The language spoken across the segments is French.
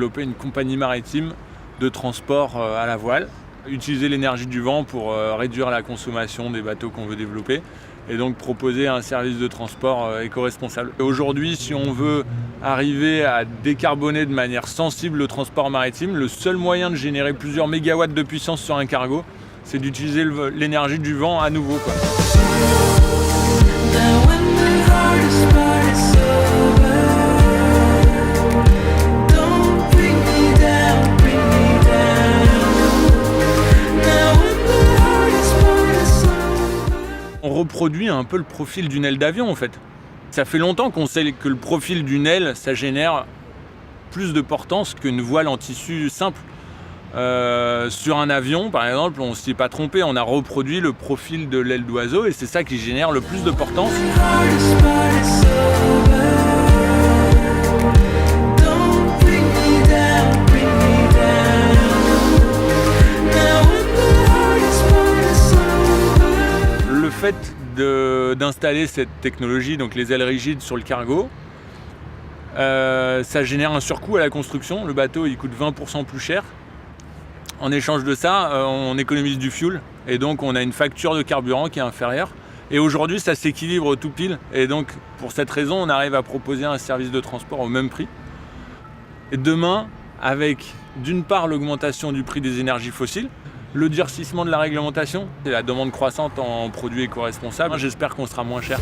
développer une compagnie maritime de transport à la voile, utiliser l'énergie du vent pour réduire la consommation des bateaux qu'on veut développer et donc proposer un service de transport éco-responsable. Aujourd'hui, si on veut arriver à décarboner de manière sensible le transport maritime, le seul moyen de générer plusieurs mégawatts de puissance sur un cargo, c'est d'utiliser l'énergie du vent à nouveau, quoi. On reproduit un peu le profil d'une aile d'avion en fait. Ça fait longtemps qu'on sait que le profil d'une aile, ça génère plus de portance qu'une voile en tissu simple. Sur un avion, par exemple, on ne s'y est pas trompé, on a reproduit le profil de l'aile d'oiseau et c'est ça qui génère le plus de portance. Le fait d'installer cette technologie, donc les ailes rigides sur le cargo, ça génère un surcoût à la construction. Le bateau il coûte 20% plus cher. En échange de ça, on économise du fuel et donc on a une facture de carburant qui est inférieure. Et aujourd'hui, ça s'équilibre tout pile. Et donc, pour cette raison, on arrive à proposer un service de transport au même prix. Et demain, avec d'une part l'augmentation du prix des énergies fossiles, le durcissement de la réglementation et la demande croissante en produits éco-responsables, j'espère qu'on sera moins cher.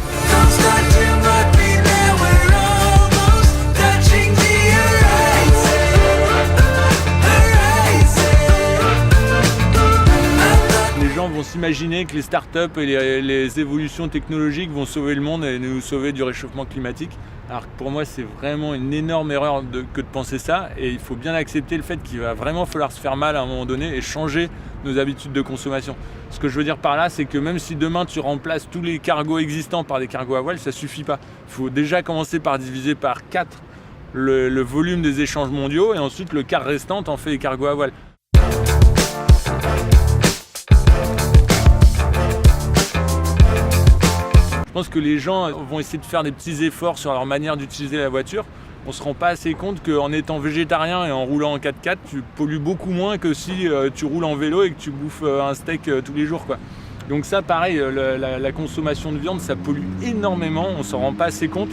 Les gens vont s'imaginer que les startups et les évolutions technologiques vont sauver le monde et nous sauver du réchauffement climatique. Alors que pour moi, c'est vraiment une énorme erreur que de penser ça. Et il faut bien accepter le fait qu'il va vraiment falloir se faire mal à un moment donné et changer nos habitudes de consommation. Ce que je veux dire par là, c'est que même si demain tu remplaces tous les cargos existants par des cargos à voile, ça ne suffit pas. Il faut déjà commencer par diviser par 4 le volume des échanges mondiaux et ensuite le quart restant en fait des cargos à voile. Je pense que les gens vont essayer de faire des petits efforts sur leur manière d'utiliser la voiture. On ne se rend pas assez compte qu'en étant végétarien et en roulant en 4x4, tu pollues beaucoup moins que si tu roules en vélo et que tu bouffes un steak tous les jours, quoi. Donc ça, pareil, la consommation de viande, ça pollue énormément, on ne s'en rend pas assez compte.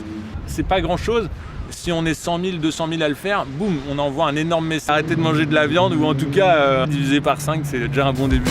C'est pas grand-chose. Si on est 100 000, 200 000 à le faire, boum, on envoie un énorme message. Arrêtez de manger de la viande ou en tout cas, divisé par 5, c'est déjà un bon début.